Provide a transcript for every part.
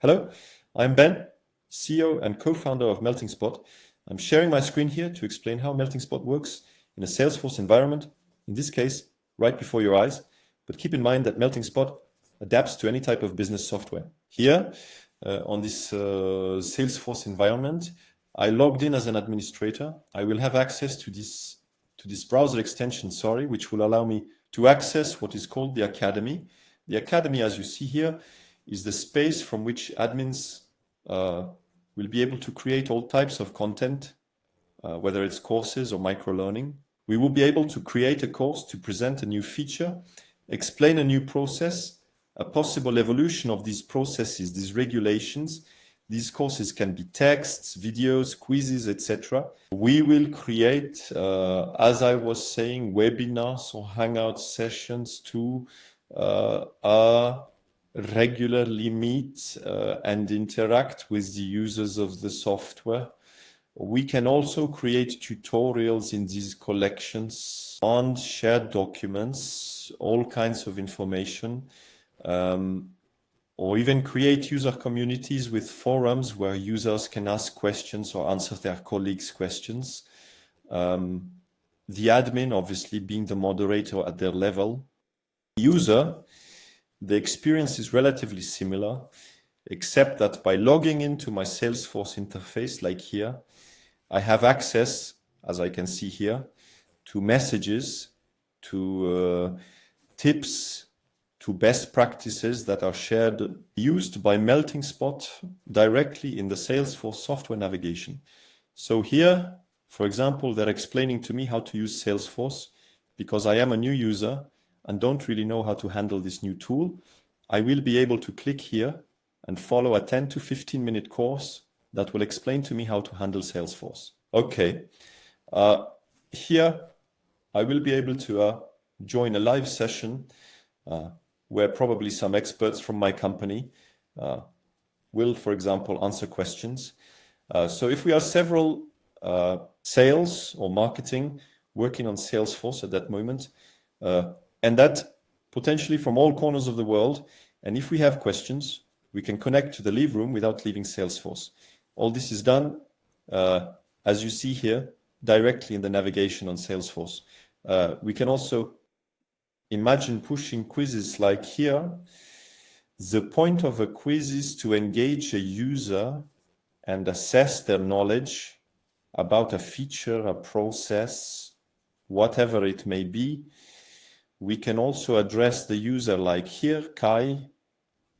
Hello, I'm Ben, CEO and co-founder of MeltingSpot. I'm sharing my screen here to explain how MeltingSpot works in a Salesforce environment, in this case, right before your eyes. But keep in mind that MeltingSpot adapts to any type of business software. Here, on this Salesforce environment, I logged in as an administrator. I will have access to this browser extension, which will allow me to access what is called the Academy. The Academy, as you see here, is the space from which admins will be able to create all types of content, whether it's courses or microlearning. We will be able to create a course to present a new feature, explain a new process, a possible evolution of these processes, these regulations. These courses can be texts, videos, quizzes, etc. We will create, as I was saying, webinars or hangout sessions to regularly meet and interact with the users of the software. We can also create tutorials in these collections on shared documents, all kinds of information, or even create user communities with forums where users can ask questions or answer their colleagues' questions. The admin, obviously, being the moderator at their level. User, the experience is relatively similar, except that by logging into my Salesforce interface, like here, I have access, as I can see here, to messages, to tips, to best practices that are used by MeltingSpot directly in the Salesforce software navigation. So here, for example, they're explaining to me how to use Salesforce because I am a new user and don't really know how to handle this new tool. I will be able to click here and follow a 10 to 15 minute course that will explain to me how to handle Salesforce. Okay, here I will be able to join a live session where probably some experts from my company will, for example, answer questions. So if we are several sales or marketing working on Salesforce at that moment, and that potentially from all corners of the world. And if we have questions, we can connect to the live room without leaving Salesforce. All this is done, as you see here, directly in the navigation on Salesforce. We can also imagine pushing quizzes like here. The point of a quiz is to engage a user and assess their knowledge about a feature, a process, whatever it may be. We can also address the user like here, Kai,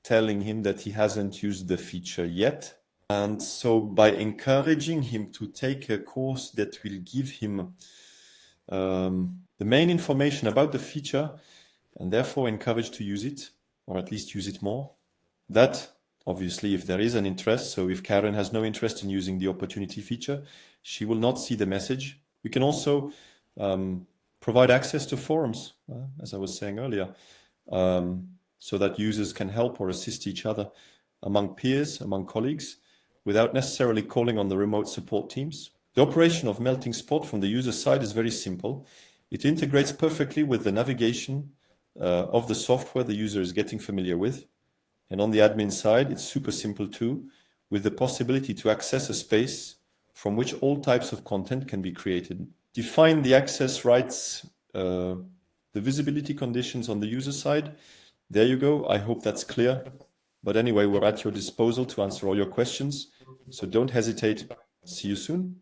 telling him that he hasn't used the feature yet. And so by encouraging him to take a course that will give him the main information about the feature and therefore encourage to use it, or at least use it more, that obviously if there is an interest, so if Karen has no interest in using the opportunity feature, she will not see the message. We can also provide access to forums, as I was saying earlier, so that users can help or assist each other among peers, among colleagues, without necessarily calling on the remote support teams. The operation of MeltingSpot from the user side is very simple. It integrates perfectly with the navigation of the software the user is getting familiar with. And on the admin side, it's super simple too, with the possibility to access a space from which all types of content can be created. Define the access rights, the visibility conditions on the user side. There you go. I hope that's clear. But anyway, we're at your disposal to answer all your questions. So don't hesitate. See you soon.